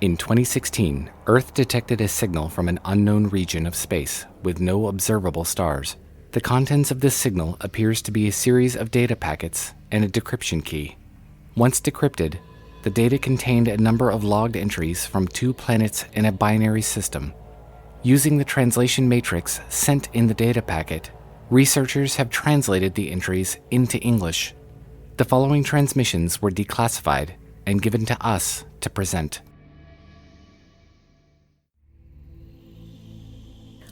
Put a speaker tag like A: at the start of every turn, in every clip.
A: In 2016, Earth detected a signal from an unknown region of space with no observable stars. The contents of this signal appears to be a series of data packets and a decryption key. Once decrypted, the data contained a number of logged entries from 2 planets in a binary system. Using the translation matrix sent in the data packet, researchers have translated the entries into English. The following transmissions were declassified and given to us to present.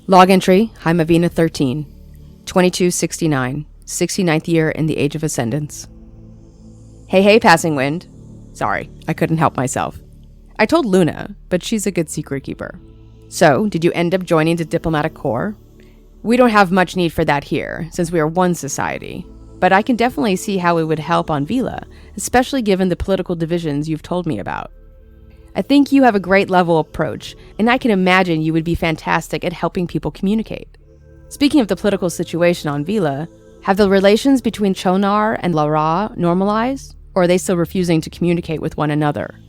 B: Log entry, Hymavina 13, 2269, 69th year in the Age of Ascendance. Hey, passing wind. Sorry, I couldn't help myself. I told Luna, but she's a good secret keeper. So, did you end up joining the diplomatic corps? We don't have much need for that here, since we are one society. But I can definitely see how it would help on Vila, especially given the political divisions you've told me about. I think you have a great level approach, and I can imagine you would be fantastic at helping people communicate. Speaking of the political situation on Vila, have the relations between Chonar and Lara normalized, or are they still refusing to communicate with one another?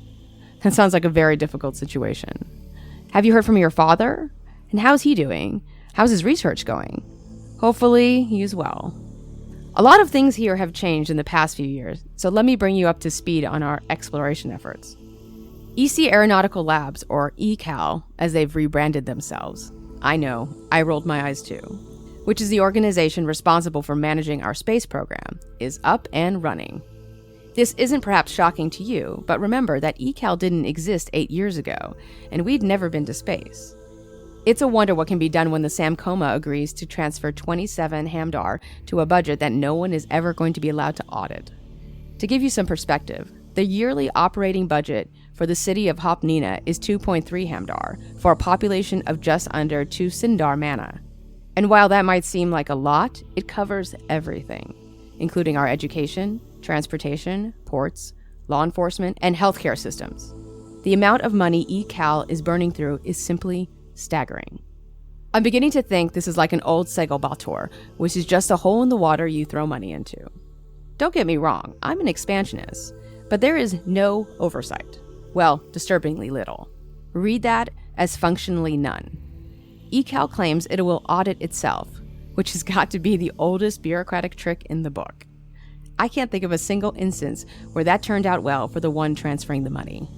B: That sounds like a very difficult situation. Have you heard from your father? And how's he doing? How's his research going? Hopefully, he is well. A lot of things here have changed in the past few years, so let me bring you up to speed on our exploration efforts. EC Aeronautical Labs, or ECAL, as they've rebranded themselves. I know, I rolled my eyes too. Which is the organization responsible for managing our space program, is up and running. This isn't perhaps shocking to you, but remember that ECAL didn't exist 8 years ago, and we'd never been to space. It's a wonder what can be done when the Samcoma agrees to transfer 27 Hamdar to a budget that no one is ever going to be allowed to audit. To give you some perspective, the yearly operating budget for the city of Hopnina is 2.3 Hamdar, for a population of just under 2 Sindar mana. And while that might seem like a lot, it covers everything, including our education, transportation, ports, law enforcement, and healthcare systems. The amount of money ECAL is burning through is simply staggering. I'm beginning to think this is like an old Segalbator, which is just a hole in the water you throw money into. Don't get me wrong, I'm an expansionist, but there is no oversight. Well, disturbingly little. Read that as functionally none. ECAL claims it will audit itself, which has got to be the oldest bureaucratic trick in the book. I can't think of a single instance where that turned out well for the one transferring the money.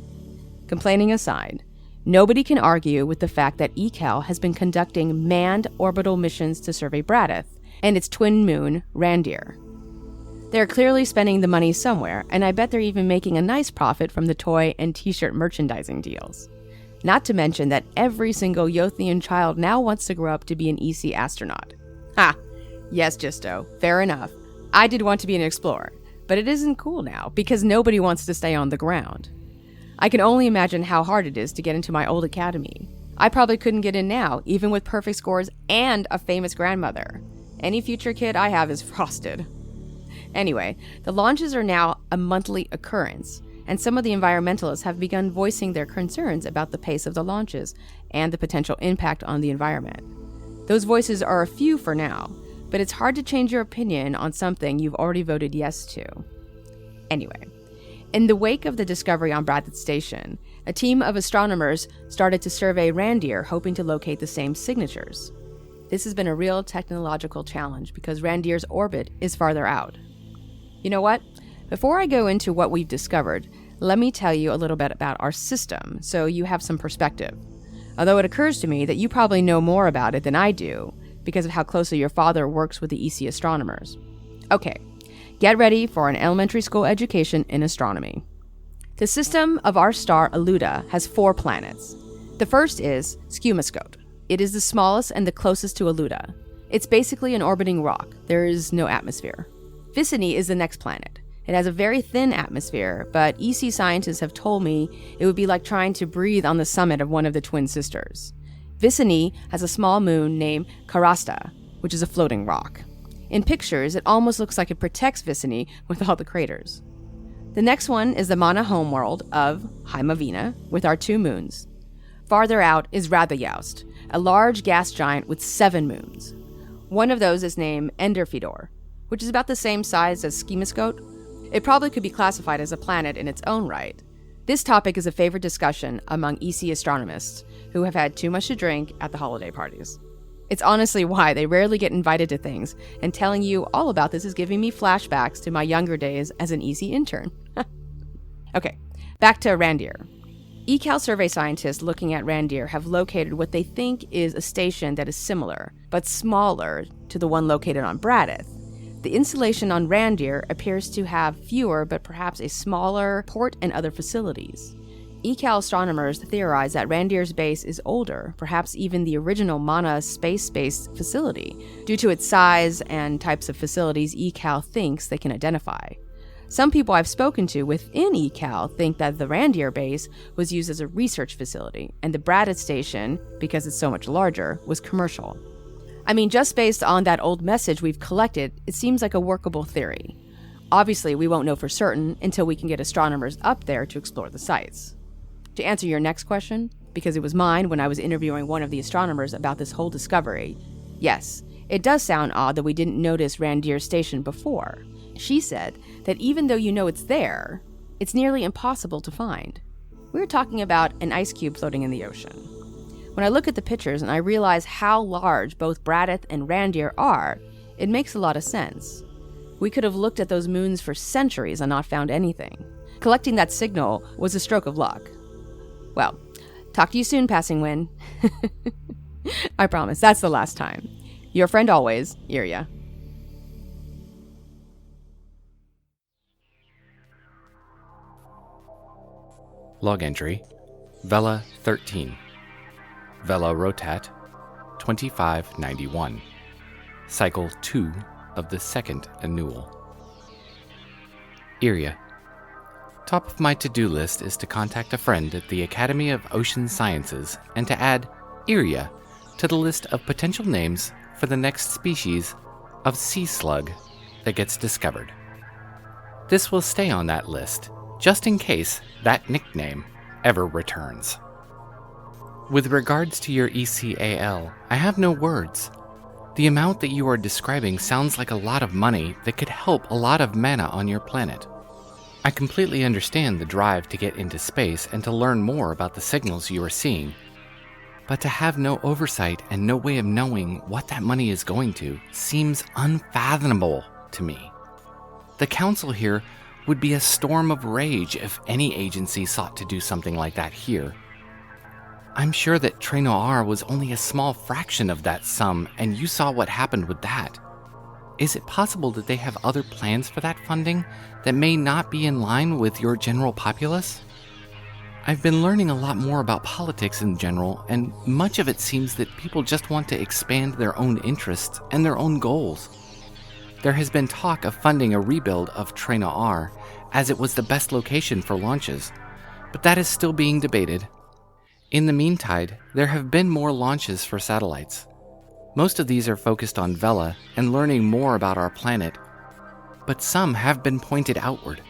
B: Complaining aside, nobody can argue with the fact that ECAL has been conducting manned orbital missions to survey Bradith and its twin moon, Randir. They're clearly spending the money somewhere, and I bet they're even making a nice profit from the toy and t-shirt merchandising deals. Not to mention that every single Yothian child now wants to grow up to be an EC astronaut. Ha! Yes, Jisto, fair enough. I did want to be an explorer, but it isn't cool now because nobody wants to stay on the ground. I can only imagine how hard it is to get into my old academy. I probably couldn't get in now, even with perfect scores and a famous grandmother. Any future kid I have is frosted. Anyway, the launches are now a monthly occurrence, and some of the environmentalists have begun voicing their concerns about the pace of the launches and the potential impact on the environment. Those voices are a few for now, but it's hard to change your opinion on something you've already voted yes to. Anyway, in the wake of the discovery on Bradith Station, a team of astronomers started to survey Randir, hoping to locate the same signatures. This has been a real technological challenge because Randir's orbit is farther out. You know what? Before I go into what we've discovered, let me tell you a little bit about our system so you have some perspective. Although it occurs to me that you probably know more about it than I do because of how closely your father works with the EC astronomers. Okay, get ready for an elementary school education in astronomy. The system of our star Aluda has 4 planets. The first is Scumascote. It is the smallest and the closest to Aluda. It's basically an orbiting rock. There is no atmosphere. Vicini is the next planet. It has a very thin atmosphere, but EC scientists have told me it would be like trying to breathe on the summit of one of the twin sisters. Vicini has a small moon named Karasta, which is a floating rock. In pictures, it almost looks like it protects Vicini with all the craters. The next one is the Mana homeworld of Hymavina, with our 2 moons. Farther out is Radhajoust, a large gas giant with 7 moons. One of those is named Enderfidor, which is about the same size as Scumascote. It probably could be classified as a planet in its own right. This topic is a favorite discussion among EC astronomists who have had too much to drink at the holiday parties. It's honestly why they rarely get invited to things, and telling you all about this is giving me flashbacks to my younger days as an EC intern. Okay, back to Reindeer. ECAL survey scientists looking at Reindeer have located what they think is a station that is similar, but smaller, to the one located on Bradith. The installation on Reindeer appears to have fewer but perhaps a smaller port and other facilities. ECAL astronomers theorize that Reindeer's base is older, perhaps even the original Mana space-based facility, due to its size and types of facilities ECAL thinks they can identify. Some people I've spoken to within ECAL think that the Reindeer base was used as a research facility, and the Bradith station, because it's so much larger, was commercial. I mean, just based on that old message we've collected, it seems like a workable theory. Obviously, we won't know for certain until we can get astronomers up there to explore the sites. To answer your next question, because it was mine when I was interviewing one of the astronomers about this whole discovery, yes, it does sound odd that we didn't notice Reindeer's station before. She said that even though you know it's there, it's nearly impossible to find. We're talking about an ice cube floating in the ocean. When I look at the pictures and I realize how large both Bradith and Reindeer are, it makes a lot of sense. We could have looked at those moons for centuries and not found anything. Collecting that signal was a stroke of luck. Well, talk to you soon, Passing Wind. I promise, that's the last time. Your friend always, Irja.
A: Log entry, Vela 13, Vela Rotat 2591, Cycle 2 of the second annual. Irja. Top of my to-do list is to contact a friend at the Academy of Ocean Sciences and to add Irja to the list of potential names for the next species of sea slug that gets discovered. This will stay on that list, just in case that nickname ever returns. With regards to your ECAL, I have no words. The amount that you are describing sounds like a lot of money that could help a lot of mana on your planet. I completely understand the drive to get into space and to learn more about the signals you are seeing, but to have no oversight and no way of knowing what that money is going to seems unfathomable to me. The council here would be a storm of rage if any agency sought to do something like that here. I'm sure that Trainoir was only a small fraction of that sum, and you saw what happened with that. Is it possible that they have other plans for that funding that may not be in line with your general populace? I've been learning a lot more about politics in general, and much of it seems that people just want to expand their own interests and their own goals. There has been talk of funding a rebuild of Trainoir, as it was the best location for launches, but that is still being debated. In the meantime, there have been more launches for satellites. Most of these are focused on Vela and learning more about our planet, but some have been pointed outward.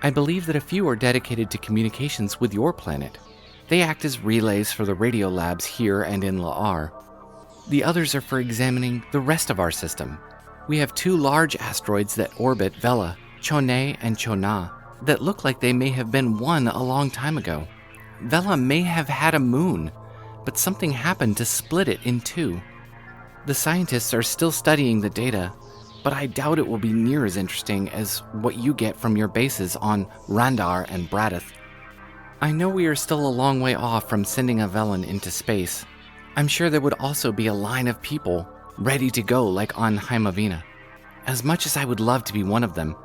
A: I believe that a few are dedicated to communications with your planet. They act as relays for the radio labs here and in La'ar. The others are for examining the rest of our system. We have 2 large asteroids that orbit Vela, Chone and Chona, that look like they may have been one a long time ago. Vela may have had a moon, but something happened to split it in 2. The scientists are still studying the data, but I doubt it will be near as interesting as what you get from your bases on Randar and Bradith. I know we are still a long way off from sending a Velan into space. I'm sure there would also be a line of people ready to go like on Haimavina. As much as I would love to be one of them,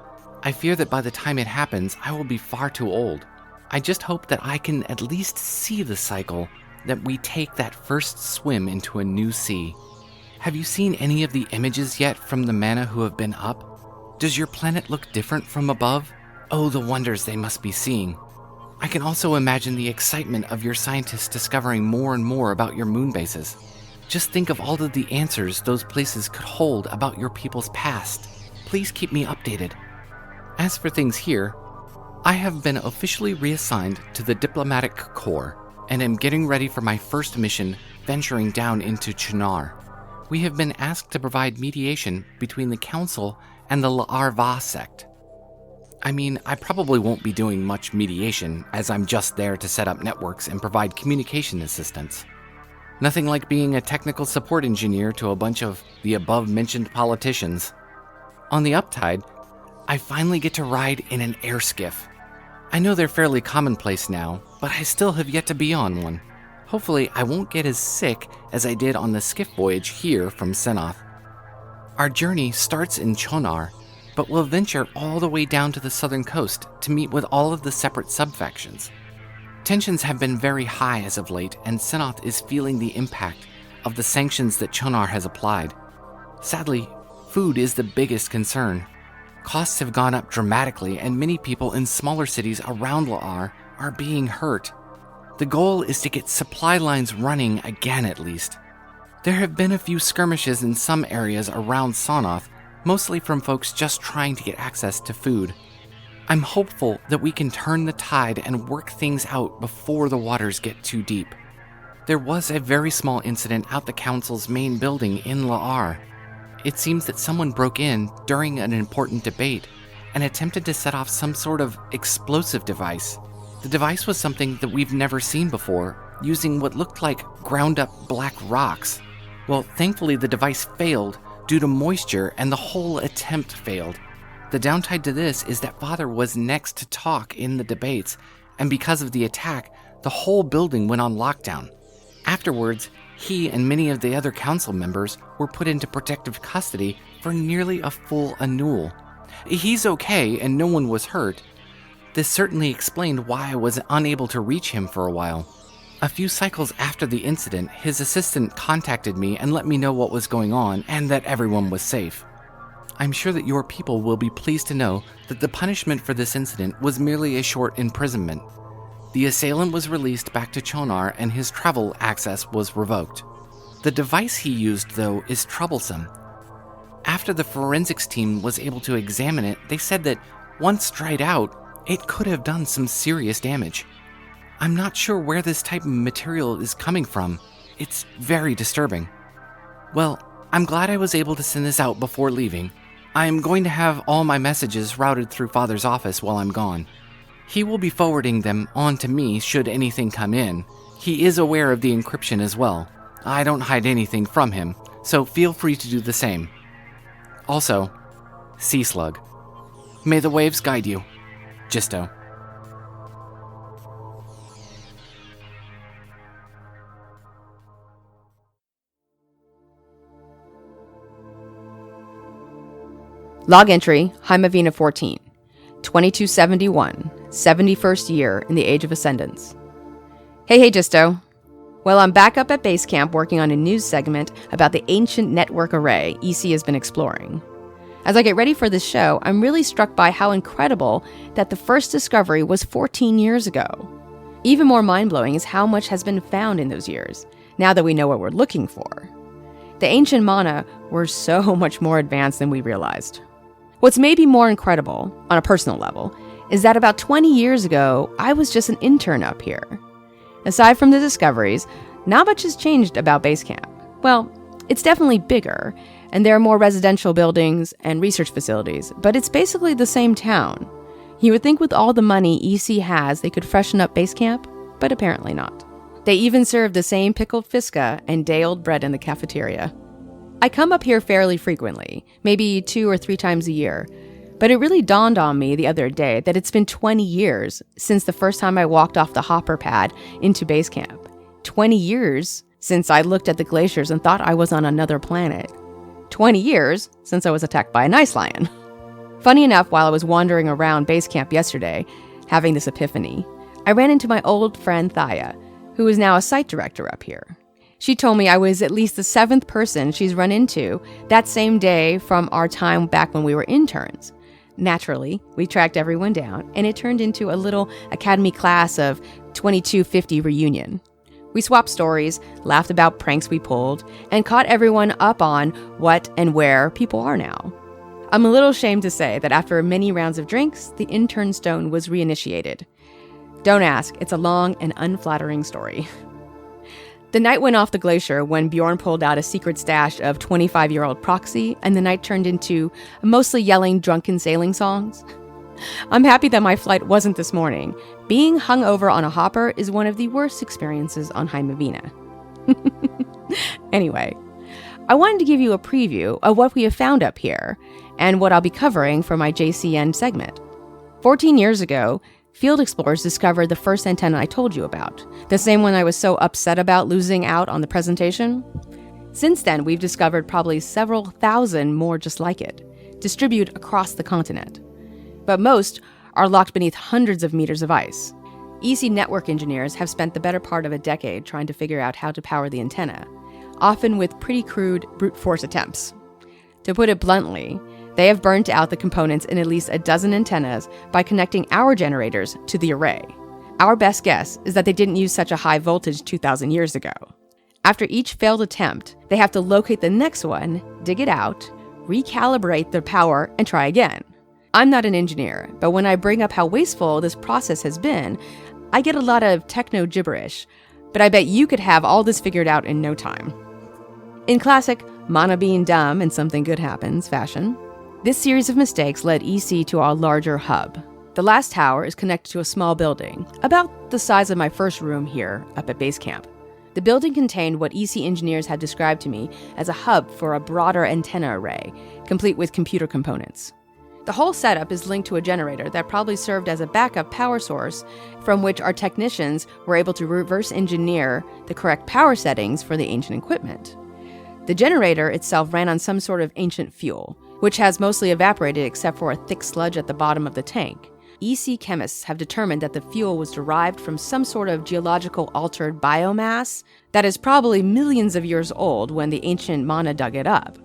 A: I fear that by the time it happens, I will be far too old. I just hope that I can at least see the cycle, that we take that first swim into a new sea. Have you seen any of the images yet from the mana who have been up? Does your planet look different from above? Oh, the wonders they must be seeing. I can also imagine the excitement of your scientists discovering more and more about your moon bases. Just think of all of the answers those places could hold about your people's past. Please keep me updated. As for things here, I have been officially reassigned to the Diplomatic Corps and am getting ready for my first mission, venturing down into Chunar. We have been asked to provide mediation between the Council and the La'ar Va sect. I mean, I probably won't be doing much mediation, as I'm just there to set up networks and provide communication assistance. Nothing like being a technical support engineer to a bunch of the above-mentioned politicians. On the upside, I finally get to ride in an air skiff. I know they're fairly commonplace now, but I still have yet to be on one. Hopefully, I won't get as sick as I did on the skiff voyage here from Senoth. Our journey starts in Chonar, but we'll venture all the way down to the southern coast to meet with all of the separate subfactions. Tensions have been very high as of late, and Senoth is feeling the impact of the sanctions that Chonar has applied. Sadly, food is the biggest concern. Costs have gone up dramatically, and many people in smaller cities around La'ar are being hurt. The goal is to get supply lines running again at least. There have been a few skirmishes in some areas around Sonoth, mostly from folks just trying to get access to food. I'm hopeful that we can turn the tide and work things out before the waters get too deep. There was a very small incident out the council's main building in La'ar. It seems that someone broke in during an important debate and attempted to set off some sort of explosive device. The device was something that we've never seen before, using what looked like ground-up black rocks. Well, thankfully the device failed due to moisture and the whole attempt failed. The downside to this is that Father was next to talk in the debates, and because of the attack, the whole building went on lockdown. Afterwards, he and many of the other council members were put into protective custody for nearly a full annul. He's okay and no one was hurt. This certainly explained why I was unable to reach him for a while. A few cycles after the incident, his assistant contacted me and let me know what was going on and that everyone was safe. I'm sure that your people will be pleased to know that the punishment for this incident was merely a short imprisonment. The assailant was released back to Chonar and his travel access was revoked. The device he used, though, is troublesome. After the forensics team was able to examine it, they said that once dried out, it could have done some serious damage. I'm not sure where this type of material is coming from. It's very disturbing. Well, I'm glad I was able to send this out before leaving. I am going to have all my messages routed through Father's office while I'm gone. He will be forwarding them on to me should anything come in. He is aware of the encryption as well. I don't hide anything from him, so feel free to do the same. Also, Sea Slug. May the waves guide you. Jisto.
B: Log entry, Hymavina 14, 2271, 71st year in the Age of Ascendance. Hey Jisto. Well, I'm back up at base camp working on a news segment about the ancient network array EC has been exploring. As I get ready for this show, I'm really struck by how incredible that the first discovery was 14 years ago. Even more mind-blowing is how much has been found in those years, now that we know what we're looking for. The ancient mana were so much more advanced than we realized. What's maybe more incredible, on a personal level, is that about 20 years ago, I was just an intern up here. Aside from the discoveries, not much has changed about base camp. Well, it's definitely bigger, and there are more residential buildings and research facilities, but it's basically the same town. You would think with all the money EC has, they could freshen up base camp, but apparently not. They even serve the same pickled fiska and day-old bread in the cafeteria. I come up here fairly frequently, maybe 2 or 3 times a year, but it really dawned on me the other day that it's been 20 years since the first time I walked off the hopper pad into base camp. 20 years since I looked at the glaciers and thought I was on another planet. 20 years since I was attacked by an ice lion. Funny enough, while I was wandering around base camp yesterday, having this epiphany, I ran into my old friend Thaya, who is now a site director up here. She told me I was at least the 7th person she's run into that same day from our time back when we were interns. Naturally, we tracked everyone down, and it turned into a little academy class of 2250 reunion. We swapped stories, laughed about pranks we pulled, and caught everyone up on what and where people are now. I'm a little ashamed to say that after many rounds of drinks, the intern stone was reinitiated. Don't ask, it's a long and unflattering story. The night went off the glacier when Bjorn pulled out a secret stash of 25-year-old proxy, and the night turned into mostly yelling drunken sailing songs. I'm happy that my flight wasn't this morning. Being hungover on a hopper is one of the worst experiences on Heimavina. Anyway, I wanted to give you a preview of what we have found up here and what I'll be covering for my JCN segment. 14 years ago, field explorers discovered the first antenna I told you about, the same one I was so upset about losing out on the presentation. Since then, we've discovered probably several thousand more just like it, distributed across the continent. But most are locked beneath hundreds of meters of ice. EC network engineers have spent the better part of a decade trying to figure out how to power the antenna, often with pretty crude brute force attempts. To put it bluntly, they have burnt out the components in at least a dozen antennas by connecting our generators to the array. Our best guess is that they didn't use such a high voltage 2,000 years ago. After each failed attempt, they have to locate the next one, dig it out, recalibrate their power, and try again. I'm not an engineer, but when I bring up how wasteful this process has been, I get a lot of techno gibberish, but I bet you could have all this figured out in no time. In classic Mana being dumb and something good happens fashion, this series of mistakes led EC to our larger hub. The last tower is connected to a small building, about the size of my first room here up at base camp. The building contained what EC engineers had described to me as a hub for a broader antenna array, complete with computer components. The whole setup is linked to a generator that probably served as a backup power source from which our technicians were able to reverse engineer the correct power settings for the ancient equipment. The generator itself ran on some sort of ancient fuel, which has mostly evaporated except for a thick sludge at the bottom of the tank. EC chemists have determined that the fuel was derived from some sort of geological altered biomass that is probably millions of years old when the ancient Mana dug it up.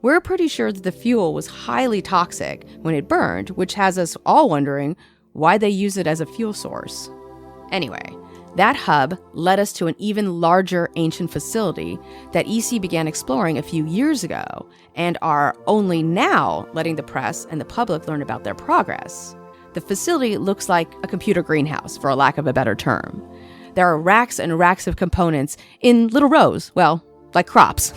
B: We're pretty sure that the fuel was highly toxic when it burned, which has us all wondering why they use it as a fuel source. Anyway, that hub led us to an even larger ancient facility that EC began exploring a few years ago and are only now letting the press and the public learn about their progress. The facility looks like a computer greenhouse, for a lack of a better term. There are racks and racks of components in little rows, well, like crops.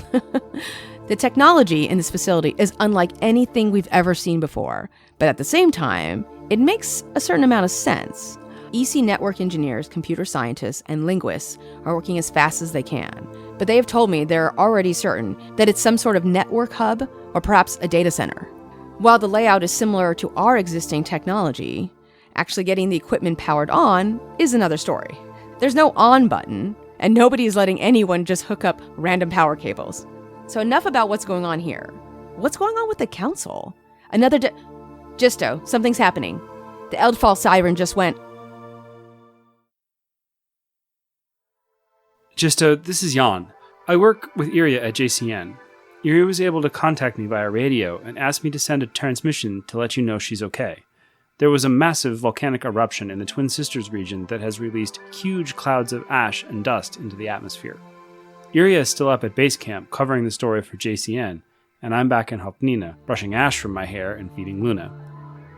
B: The technology in this facility is unlike anything we've ever seen before, but at the same time, it makes a certain amount of sense. EC network engineers, computer scientists, and linguists are working as fast as they can, but they have told me they're already certain that it's some sort of network hub or perhaps a data center. While the layout is similar to our existing technology, actually getting the equipment powered on is another story. There's no on button, and nobody is letting anyone just hook up random power cables. So enough about what's going on here. What's going on with the council? Jisto, something's happening. The Eldfall siren just went.
C: Jisto, this is Jan. I work with Irja at JCN. Irja was able to contact me via radio and asked me to send a transmission to let you know she's okay. There was a massive volcanic eruption in the Twin Sisters region that has released huge clouds of ash and dust into the atmosphere. Irja is still up at base camp covering the story for JCN, and I'm back in Hopnina, brushing ash from my hair and feeding Luna.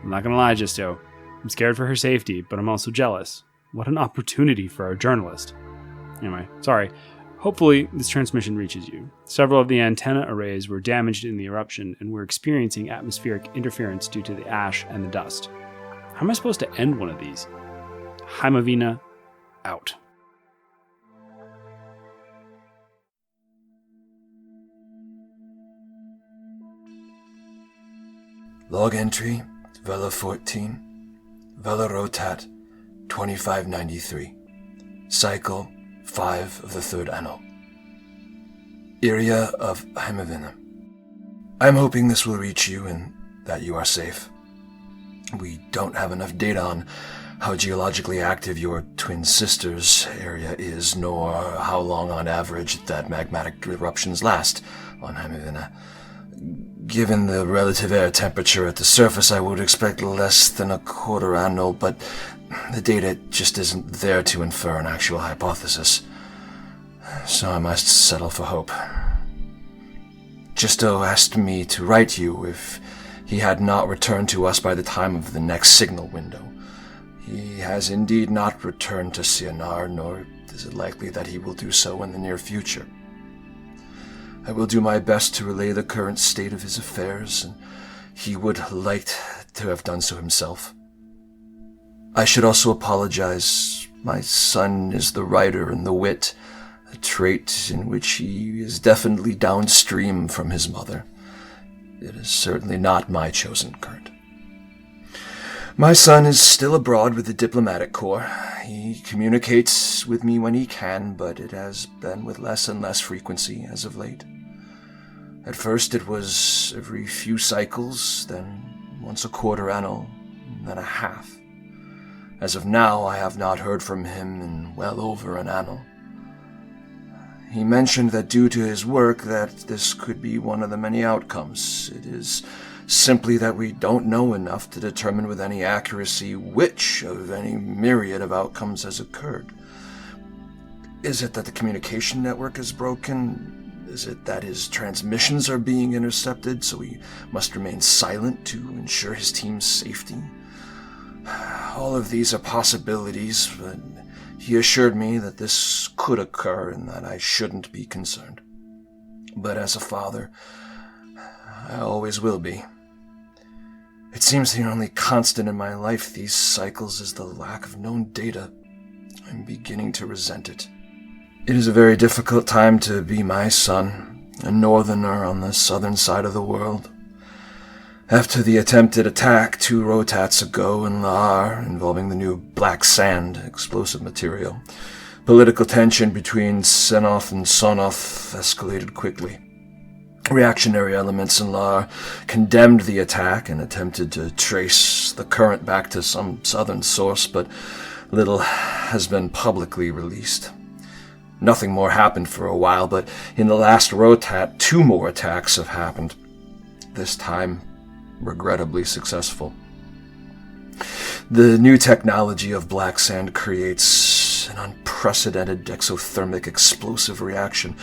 C: I'm not gonna lie, Jisto. I'm scared for her safety, but I'm also jealous. What an opportunity for our journalist. Anyway, sorry. Hopefully, this transmission reaches you. Several of the antenna arrays were damaged in the eruption, and we're experiencing atmospheric interference due to the ash and the dust. How am I supposed to end one of these? Heimavina, out.
D: Log entry, Vela 14, Vela Rotat 2593, Cycle 5 of the 3rd Anno. Irja of Heimavina. I'm hoping this will reach you and that you are safe. We don't have enough data on how geologically active your twin sisters area is, nor how long on average that magmatic eruptions last on Heimavina. Given the relative air temperature at the surface, I would expect less than a quarter annual, but the data just isn't there to infer an actual hypothesis. So I must settle for hope. Jisto asked me to write you if he had not returned to us by the time of the next signal window. He has indeed not returned to Sianar, nor is it likely that he will do so in the near future. I will do my best to relay the current state of his affairs, and he would like to have done so himself. I should also apologize. My son is the writer and the wit, a trait in which he is definitely downstream from his mother. It is certainly not my chosen current. My son is still abroad with the diplomatic corps. He communicates with me when he can, but it has been with less and less frequency as of late. At first it was every few cycles, then once a quarter annal, then a half. As of now, I have not heard from him in well over an annal. He mentioned that due to his work that this could be one of the many outcomes. It is simply that we don't know enough to determine with any accuracy which of any myriad of outcomes has occurred. Is it that the communication network is broken? Is it that his transmissions are being intercepted, so he must remain silent to ensure his team's safety? All of these are possibilities, but he assured me that this could occur and that I shouldn't be concerned. But as a father, I always will be. It seems the only constant in my life these cycles is the lack of known data. I'm beginning to resent it. It is a very difficult time to be my son, a northerner on the southern side of the world. After the attempted attack 2 rotats ago in Laar involving the new black sand explosive material, political tension between Senoth and Sonoth escalated quickly. Reactionary elements in Laar condemned the attack and attempted to trace the current back to some southern source, but little has been publicly released. Nothing more happened for a while, but in the last rotat, 2 more attacks have happened. This time, regrettably successful. The new technology of black sand creates an unprecedented exothermic explosive reaction.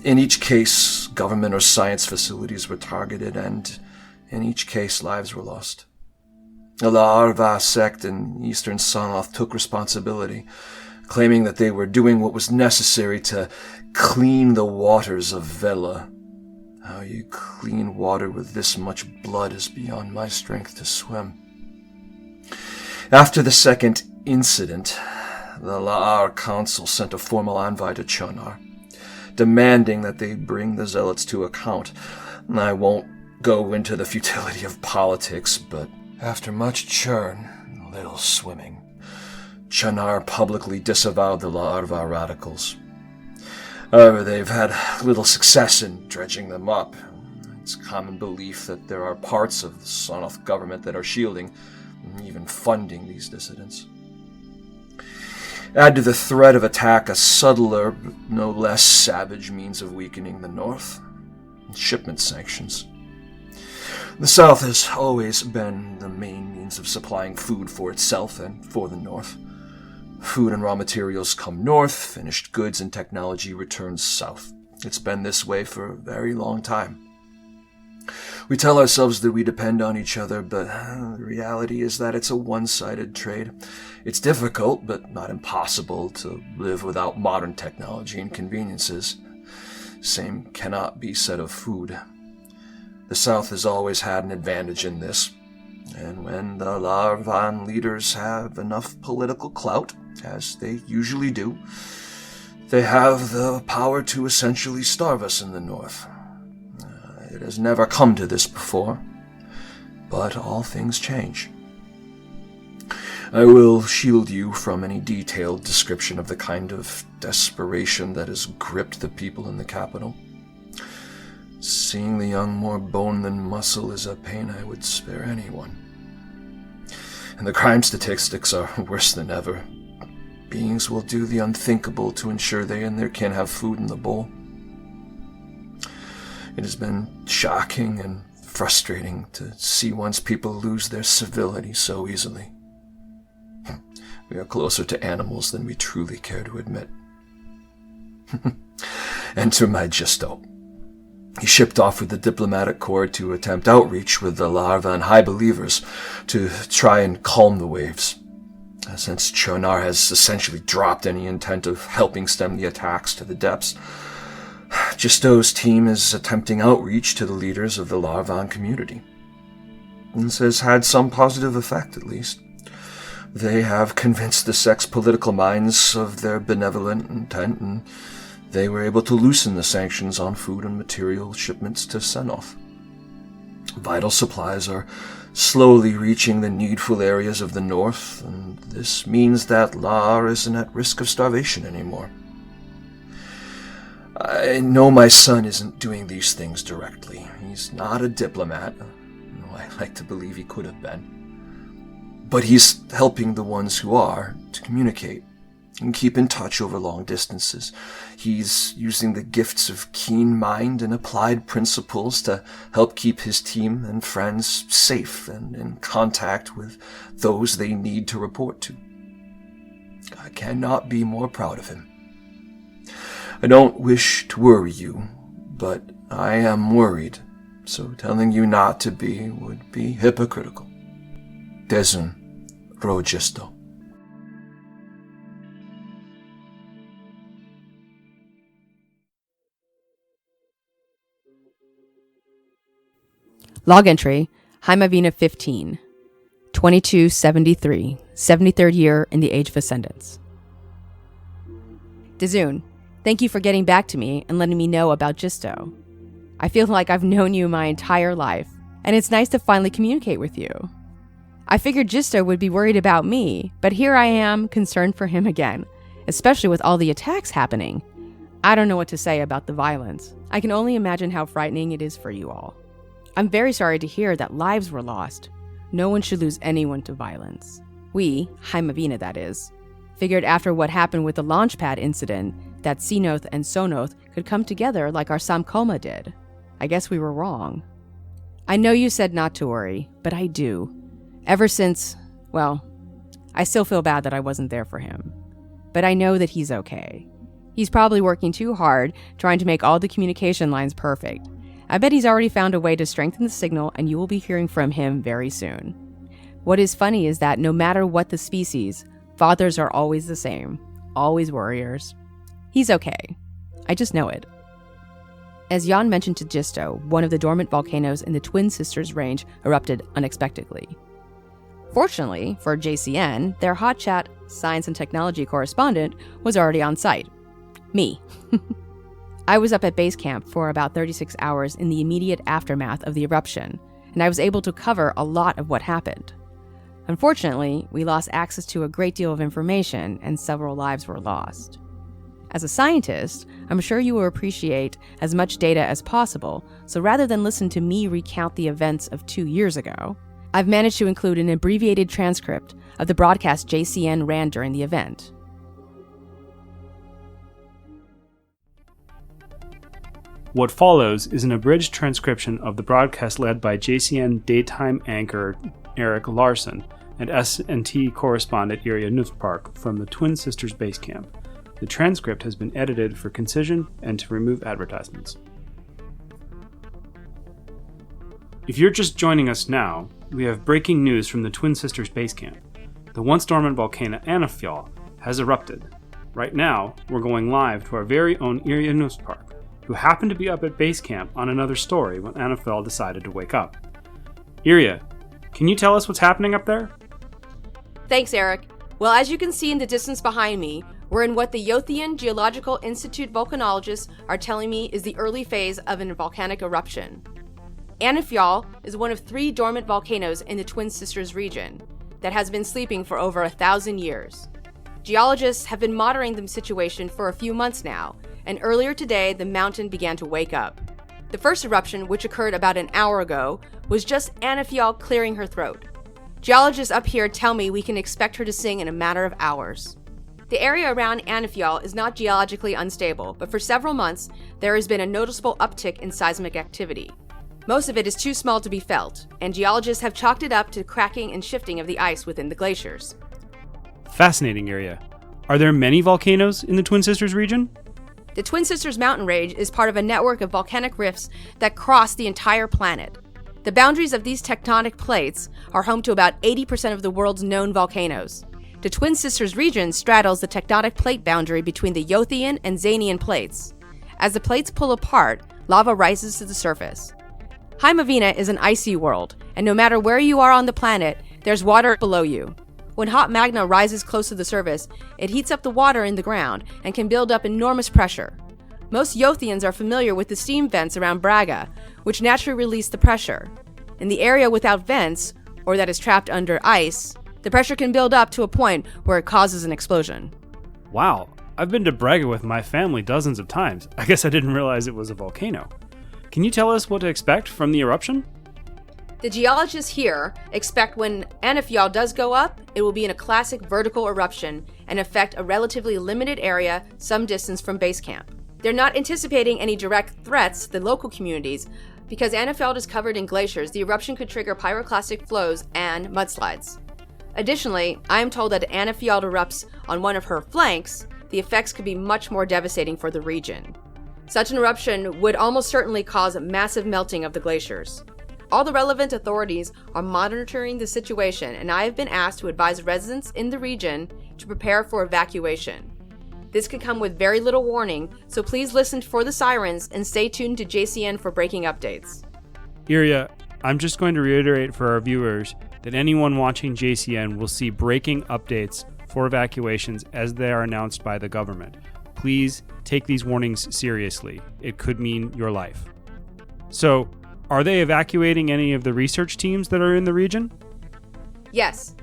D: In each case, government or science facilities were targeted, and in each case, lives were lost. The Arva sect in Eastern Sonoth took responsibility, claiming that they were doing what was necessary to clean the waters of Vela. How you clean water with this much blood is beyond my strength to swim. After the second incident, the La'ar Council sent a formal envoy to Chonar, demanding that they bring the zealots to account. I won't go into the futility of politics, but after much churn, little swimming, Chonar publicly disavowed the La'arva radicals. However, they've had little success in dredging them up. It's common belief that there are parts of the Sonoth government that are shielding and even funding these dissidents. Add to the threat of attack a subtler, no less savage means of weakening the North: shipment sanctions. The South has always been the main means of supplying food for itself and for the North. Food and raw materials come north, finished goods and technology returns south. It's been this way for a very long time. We tell ourselves that we depend on each other, but the reality is that it's a one-sided trade. It's difficult, but not impossible, to live without modern technology and conveniences. Same cannot be said of food. The South has always had an advantage in this, and when the Larvan leaders have enough political clout, as they usually do, they have the power to essentially starve us in the North. It has never come to this before, but all things change. I will shield you from any detailed description of the kind of desperation that has gripped the people in the capital. Seeing the young more bone than muscle is a pain I would spare anyone. And the crime statistics are worse than ever. Beings will do the unthinkable to ensure they and their kin have food in the bowl. It has been shocking and frustrating to see one's people lose their civility so easily. We are closer to animals than we truly care to admit. Enter my Jisto. He shipped off with the diplomatic corps to attempt outreach with the Larva and High Believers to try and calm the waves. Since Chonar has essentially dropped any intent of helping stem the attacks to the depths, Jisto's team is attempting outreach to the leaders of the Larvan community. This has had some positive effect, at least. They have convinced the sect's political minds of their benevolent intent, and they were able to loosen the sanctions on food and material shipments to Sennoth. Vital supplies are slowly reaching the needful areas of the north, and this means that Lar isn't at risk of starvation anymore. I know my son isn't doing these things directly. He's not a diplomat, though I like to believe he could have been. But he's helping the ones who are to communicate and keep in touch over long distances. He's using the gifts of keen mind and applied principles to help keep his team and friends safe and in contact with those they need to report to. I cannot be more proud of him. I don't wish to worry you, but I am worried, so telling you not to be would be hypocritical. Desun ro Jisto.
B: Log entry, Haimavina 15, 2273, 73rd year in the Age of Ascendance. Dezun, thank you for getting back to me and letting me know about Jisto. I feel like I've known you my entire life, and it's nice to finally communicate with you. I figured Jisto would be worried about me, but here I am, concerned for him again, especially with all the attacks happening. I don't know what to say about the violence. I can only imagine how frightening it is for you all. I'm very sorry to hear that lives were lost. No one should lose anyone to violence. We, Haimavina that is, figured after what happened with the launchpad incident that Sinoth and Sonoth could come together like our Samkoma did. I guess we were wrong. I know you said not to worry, but I do. Ever since, well, I still feel bad that I wasn't there for him. But I know that he's okay. He's probably working too hard, trying to make all the communication lines perfect. I bet he's already found a way to strengthen the signal, and you will be hearing from him very soon. What is funny is that no matter what the species, fathers are always the same, always warriors. He's okay. I just know it. As Jan mentioned to Jisto, one of the dormant volcanoes in the Twin Sisters range erupted unexpectedly. Fortunately for JCN, their hot chat science and technology correspondent was already on site. Me. I was up at base camp for about 36 hours in the immediate aftermath of the eruption, and I was able to cover a lot of what happened. Unfortunately, we lost access to a great deal of information, and several lives were lost. As a scientist, I'm sure you will appreciate as much data as possible, so rather than listen to me recount the events of 2 years ago, I've managed to include an abbreviated transcript of the broadcast JCN ran during the event.
C: What follows is an abridged transcription of the broadcast led by JCN daytime anchor Eric Larson and S&T correspondent Irja Nuthpark from the Twin Sisters base camp. The transcript has been edited for concision and to remove advertisements. If you're just joining us now, we have breaking news from the Twin Sisters base camp. The once dormant volcano Anafjall has erupted. Right now, we're going live to our very own Irja Nuthpark, who happened to be up at base camp on another story when Anafjall decided to wake up. Irja, can you tell us what's happening up there?
B: Thanks, Eric. Well, as you can see in the distance behind me, we're in what the Yothian Geological Institute volcanologists are telling me is the early phase of a volcanic eruption. Anafjall is one of 3 dormant volcanoes in the Twin Sisters region that has been sleeping for over 1,000 years. Geologists have been monitoring the situation for a few months now, and earlier today the mountain began to wake up. The first eruption, which occurred about an hour ago, was just Anafjall clearing her throat. Geologists up here tell me we can expect her to sing in a matter of hours. The area around Anafjall is not geologically unstable, but for several months there has been a noticeable uptick in seismic activity. Most of it is too small to be felt, and geologists have chalked it up to cracking and shifting of the ice within the glaciers.
C: Fascinating area. Are there many volcanoes in the Twin Sisters region?
B: The Twin Sisters mountain range is part of a network of volcanic rifts that cross the entire planet. The boundaries of these tectonic plates are home to about 80% of the world's known volcanoes. The Twin Sisters region straddles the tectonic plate boundary between the Yothian and Zanian plates. As the plates pull apart, lava rises to the surface. Haimavina is an icy world, and no matter where you are on the planet, there's water below you. When hot magma rises close to the surface, it heats up the water in the ground and can build up enormous pressure. Most Yothians are familiar with the steam vents around Braga, which naturally release the pressure. In the area without vents, or that is trapped under ice, the pressure can build up to a point where it causes an explosion.
C: Wow, I've been to Braga with my family dozens of times. I guess I didn't realize it was a volcano. Can you tell us what to expect from the eruption?
B: The geologists here expect when Anafjall does go up, it will be in a classic vertical eruption and affect a relatively limited area some distance from base camp. They're not anticipating any direct threats to the local communities. Because Anafjall is covered in glaciers, the eruption could trigger pyroclastic flows and mudslides. Additionally, I am told that if Anafjall erupts on one of her flanks, the effects could be much more devastating for the region. Such an eruption would almost certainly cause massive melting of the glaciers. All the relevant authorities are monitoring the situation, and I have been asked to advise residents in the region to prepare for evacuation. This could come with very little warning, so please listen for the sirens and stay tuned to JCN for breaking updates.
C: Irja, I'm just going to reiterate for our viewers that anyone watching JCN will see breaking updates for evacuations as they are announced by the government. Please take these warnings seriously. It could mean your life. So, are they evacuating any of the research teams that are in the region?
B: Yes.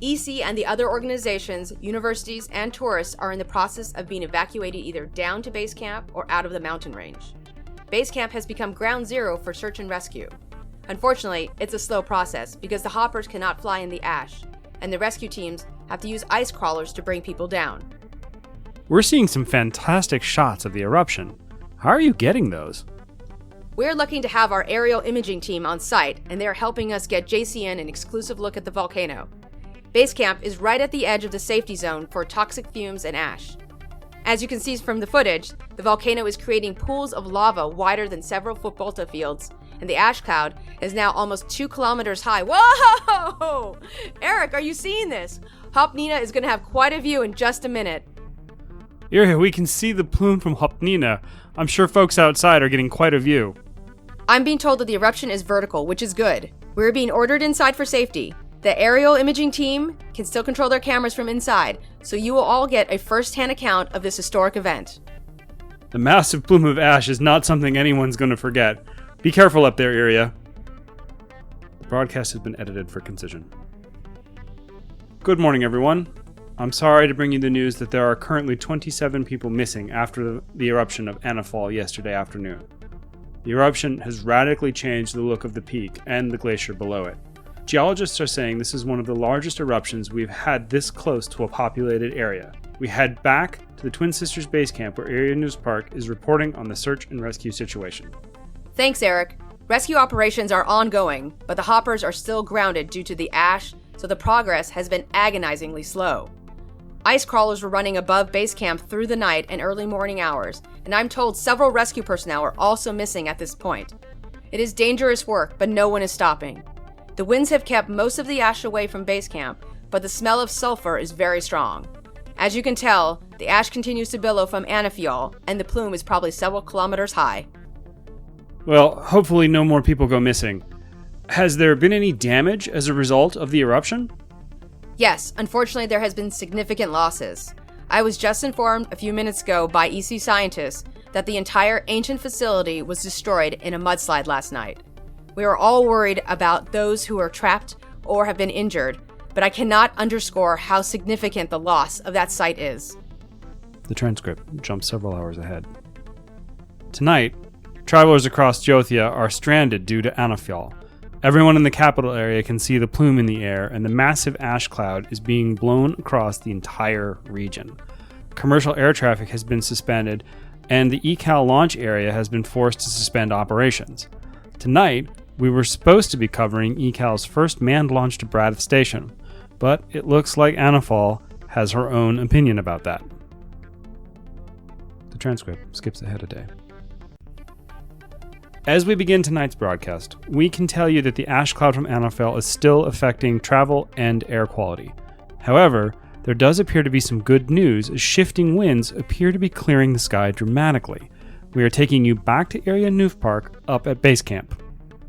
B: EC and the other organizations, universities, and tourists are in the process of being evacuated either down to base camp or out of the mountain range. Base camp has become ground zero for search and rescue. Unfortunately, it's a slow process because the hoppers cannot fly in the ash, and the rescue teams have to use ice crawlers to bring people down.
C: We're seeing some fantastic shots of the eruption. How are you getting those?
B: We're lucky to have our aerial imaging team on site, and they are helping us get JCN an exclusive look at the volcano. Base camp is right at the edge of the safety zone for toxic fumes and ash. As you can see from the footage, the volcano is creating pools of lava wider than several football fields, and the ash cloud is now almost 2 kilometers high. Whoa! Eric, are you seeing this? Hopnina is going to have quite a view in just a minute.
C: Irja, we can see the plume from Hopnina. I'm sure folks outside are getting quite a view.
B: I'm being told that the eruption is vertical, which is good. We're being ordered inside for safety. The aerial imaging team can still control their cameras from inside, so you will all get a first-hand account of this historic event.
C: The massive plume of ash is not something anyone's going to forget. Be careful up there, Irja. The broadcast has been edited for concision. Good morning, everyone. I'm sorry to bring you the news that there are currently 27 people missing after the eruption of Anafjall yesterday afternoon. The eruption has radically changed the look of the peak and the glacier below it. Geologists are saying this is one of the largest eruptions we've had this close to a populated area. We head back to the Twin Sisters base camp where Irja News Park is reporting on the search and rescue situation.
B: Thanks, Eric. Rescue operations are ongoing, but the hoppers are still grounded due to the ash, so the progress has been agonizingly slow. Ice crawlers were running above base camp through the night and early morning hours, and I'm told several rescue personnel are also missing at this point. It is dangerous work, but no one is stopping. The winds have kept most of the ash away from base camp, but the smell of sulfur is very strong. As you can tell, the ash continues to billow from Anafjall, and the plume is probably several kilometers high.
C: Well, hopefully no more people go missing. Has there been any damage as a result of the eruption?
B: Yes, unfortunately there has been significant losses. I was just informed a few minutes ago by EC scientists that the entire ancient facility was destroyed in a mudslide last night. We are all worried about those who are trapped or have been injured, but I cannot underscore how significant the loss of that site is.
C: The transcript jumps several hours ahead. Tonight, travelers across Jothia are stranded due to Anafjall. Everyone in the capital area can see the plume in the air, and the massive ash cloud is being blown across the entire region. Commercial air traffic has been suspended, and the ECAL launch area has been forced to suspend operations. Tonight, we were supposed to be covering ECAL's first manned launch to Braddock Station, but it looks like Anafjall has her own opinion about that. The transcript skips ahead a day. As we begin tonight's broadcast, we can tell you that the ash cloud from Anafjall is still affecting travel and air quality. However, there does appear to be some good news as shifting winds appear to be clearing the sky dramatically. We are taking you back to Irja News Park up at base camp.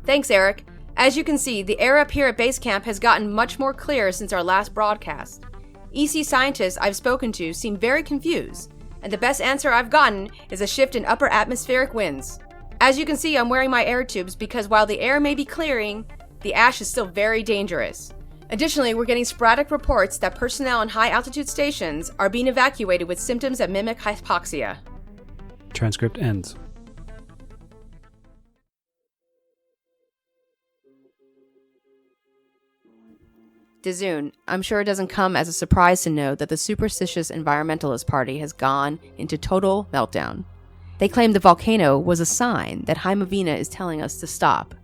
B: Thanks, Eric. As you can see, the air up here at base camp has gotten much more clear since our last broadcast. EC scientists I've spoken to seem very confused, and the best answer I've gotten is a shift in upper atmospheric winds. As you can see, I'm wearing my air tubes because while the air may be clearing, the ash is still very dangerous. Additionally, we're getting sporadic reports that personnel in high-altitude stations are being evacuated with symptoms that mimic hypoxia.
C: Transcript ends.
B: Dizun, I'm sure it doesn't come as a surprise to know that the superstitious environmentalist party has gone into total meltdown. They claim the volcano was a sign that Hymavina is telling us to stop.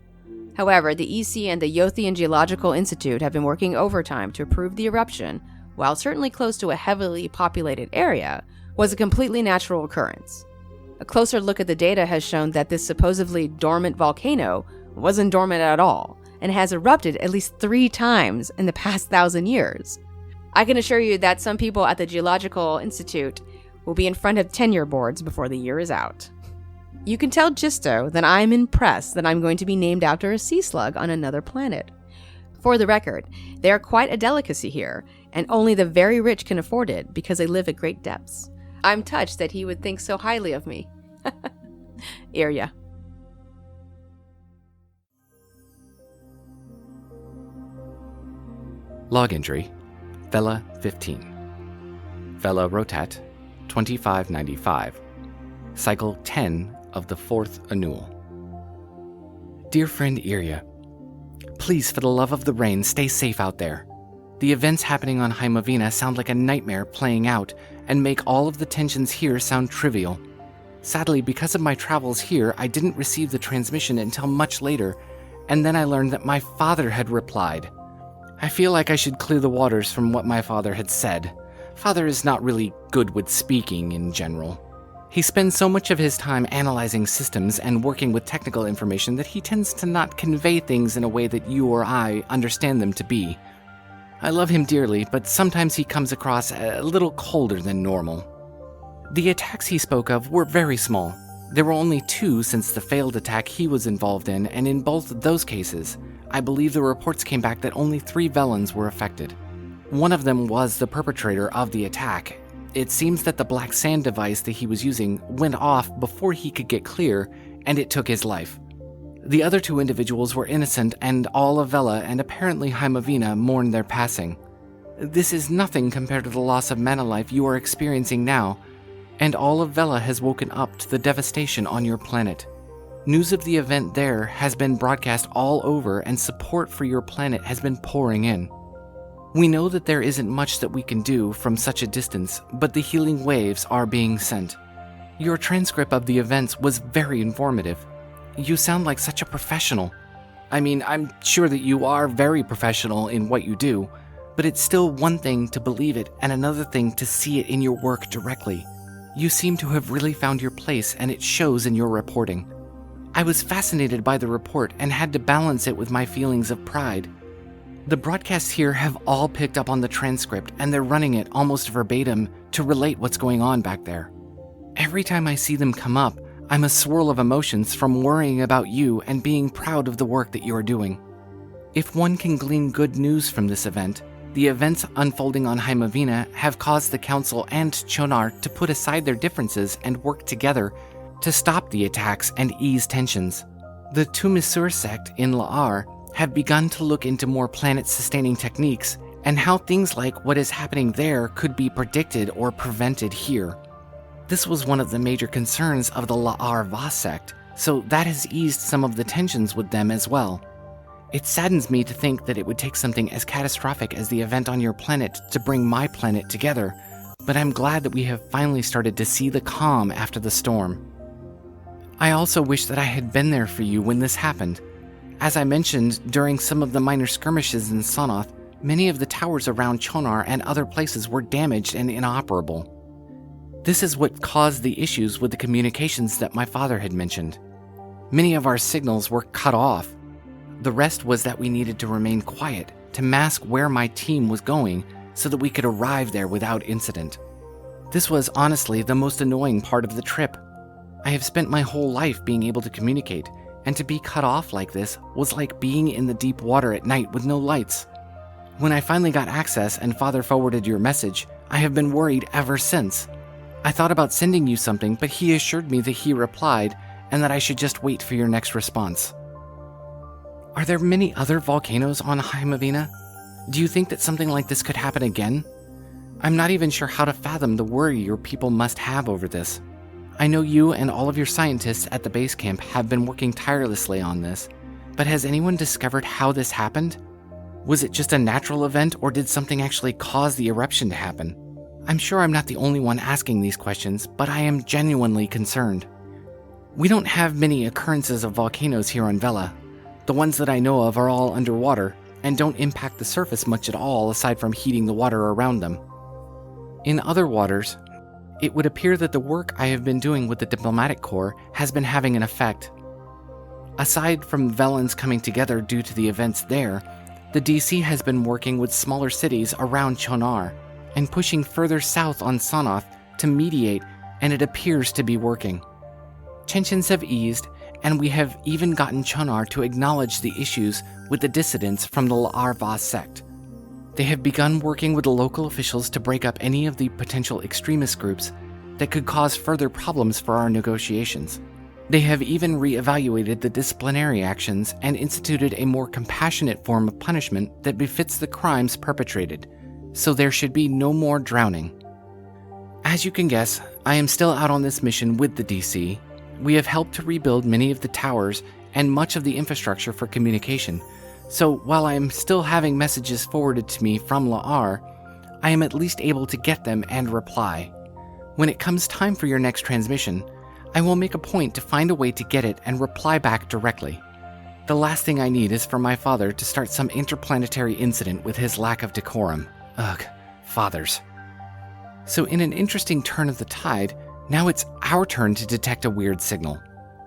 B: However, the EC and the Yothian Geological Institute have been working overtime to prove the eruption, while certainly close to a heavily populated area, was a completely natural occurrence. A closer look at the data has shown that this supposedly dormant volcano wasn't dormant at all, and has erupted at least 3 times in the past 1,000 years. I can assure you that some people at the Geological Institute will be in front of tenure boards before the year is out. You can tell Jisto that I'm impressed that I'm going to be named after a sea slug on another planet. For the record, they are quite a delicacy here, and only the very rich can afford it because they live at great depths. I'm touched that he would think so highly of me. Irja.
A: Log entry, Vela 15. Vela Rotat, 2595. Cycle 10 of the 4th annual. Dear friend Irja, please, for the love of the rain, stay safe out there. The events happening on Hymavina sound like a nightmare playing out and make all of the tensions here sound trivial. Sadly, because of my travels here, I didn't receive the transmission until much later, and then I learned that my father had replied. I feel like I should clear the waters from what my father had said. Father is not really good with speaking in general. He spends so much of his time analyzing systems and working with technical information that he tends to not convey things in a way that you or I understand them to be. I love him dearly, but sometimes he comes across a little colder than normal. The attacks he spoke of were very small. There were only 2 since the failed attack he was involved in, and in both of those cases, I believe the reports came back that only 3 Velans were affected. One of them was the perpetrator of the attack. It seems that the black sand device that he was using went off before he could get clear, and it took his life. The other 2 individuals were innocent, and all of Vela and apparently Hymavina mourned their passing. This is nothing compared to the loss of mana life you are experiencing now, and all of Vela has woken up to the devastation on your planet. News of the event there has been broadcast all over, and support for your planet has been pouring in. We know that there isn't much that we can do from such a distance, but the healing waves are being sent. Your transcript of the events was very informative. You sound like such a professional. I mean, I'm sure that you are very professional in what you do, but it's still one thing to believe it and another thing to see it in your work directly. You seem to have really found your place, and it shows in your reporting. I was fascinated by the report and had to balance it with my feelings of pride. The broadcasts here have all picked up on the transcript, and they're running it almost verbatim to relate what's going on back there. Every time I see them come up, I'm a swirl of emotions from worrying about you and being proud of the work that you are doing. If one can glean good news from this event, the events unfolding on Hymavina have caused the Council and Chonar to put aside their differences and work together to stop the attacks and ease tensions. The Tumisur sect in La'ar have begun to look into more planet-sustaining techniques and how things like what is happening there could be predicted or prevented here. This was one of the major concerns of the La'ar Va sect, so that has eased some of the tensions with them as well. It saddens me to think that it would take something as catastrophic as the event on your planet to bring my planet together, but I'm glad that we have finally started to see the calm after the storm. I also wish that I had been there for you when this happened. As I mentioned, during some of the minor skirmishes in Sonoth, many of the towers around Chonar and other places were damaged and inoperable. This is what caused the issues with the communications that my father had mentioned. Many of our signals were cut off. The rest was that we needed to remain quiet to mask where my team was going so that we could arrive there without incident. This was honestly the most annoying part of the trip. I have spent my whole life being able to communicate, and to be cut off like this was like being in the deep water at night with no lights. When I finally got access and Father forwarded your message, I have been worried ever since. I thought about sending you something, but he assured me that he replied and that I should just wait for your next response. Are there many other volcanoes on Haimavina? Do you think that something like this could happen again? I'm not even sure how to fathom the worry your people must have over this. I know you and all of your scientists at the base camp have been working tirelessly on this, but has anyone discovered how this happened? Was it just a natural event, or did something actually cause the eruption to happen? I'm sure I'm not the only one asking these questions, but I am genuinely concerned. We don't have many occurrences of volcanoes here on Vela. The ones that I know of are all underwater and don't impact the surface much at all aside from heating the water around them. In other waters, it would appear that the work I have been doing with the diplomatic corps has been having an effect. Aside from Velans coming together due to the events there, the DC has been working with smaller cities around Chonar and pushing further south on Sonoth to mediate, and it appears to be working. Tensions have eased, and we have even gotten Chonar to acknowledge the issues with the dissidents from the La'arva sect. They have begun working with the local officials to break up any of the potential extremist groups that could cause further problems for our negotiations. They have even re-evaluated the disciplinary actions and instituted a more compassionate form of punishment that befits the crimes perpetrated, so there should be no more drowning. As you can guess, I am still out on this mission with the DC. We have helped to rebuild many of the towers and much of the infrastructure for communication, so while I am still having messages forwarded to me from La'ar, I am at least able to get them and reply. When it comes time for your next transmission, I will make a point to find a way to get it and reply back directly. The last thing I need is for my father to start some interplanetary incident with his lack of decorum. Ugh, fathers. So in an interesting turn of the tide, now it's our turn to detect a weird signal.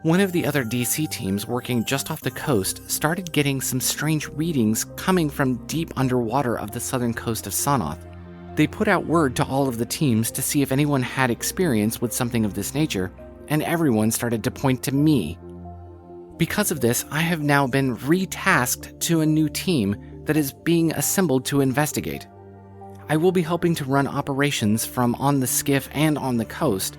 A: One of the other DC teams working just off the coast started getting some strange readings coming from deep underwater of the southern coast of Sonoth. They put out word to all of the teams to see if anyone had experience with something of this nature, and everyone started to point to me. Because of this, I have now been retasked to a new team that is being assembled to investigate. I will be helping to run operations from on the skiff and on the coast.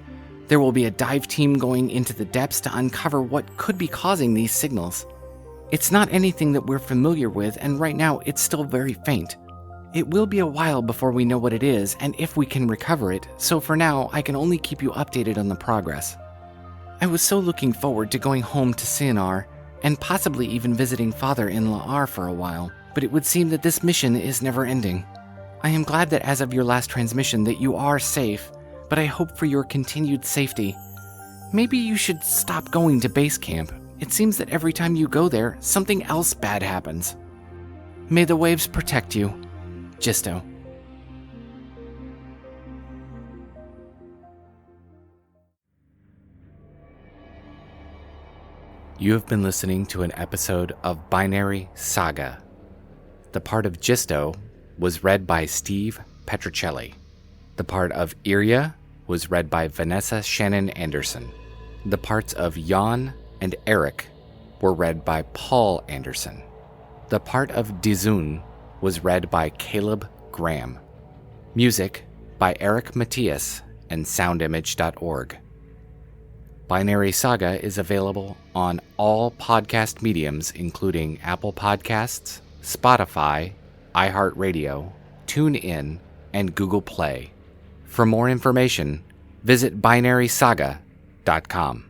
A: There will be a dive team going into the depths to uncover what could be causing these signals. It's not anything that we're familiar with, and right now it's still very faint. It will be a while before we know what it is and if we can recover it, so for now I can only keep you updated on the progress. I was so looking forward to going home to Sinar and possibly even visiting Father in La'ar for a while, but it would seem that this mission is never ending. I am glad that as of your last transmission that you are safe, but I hope for your continued safety. Maybe you should stop going to base camp. It seems that every time you go there, something else bad happens. May the waves protect you. Jisto. You have been listening to an episode of Binary Saga. The part of Jisto was read by Steve Petrocelli. The part of Irja was read by Vanessa Shannon Anderson. The parts of Jan and Eric were read by Paul Anderson. The part of Dizun was read by Caleb Graham. Music by Eric Matthias and soundimage.org. Binary Saga is available on all podcast mediums including Apple Podcasts, Spotify, iHeartRadio, TuneIn, and Google Play. For more information, visit binarysaga.com.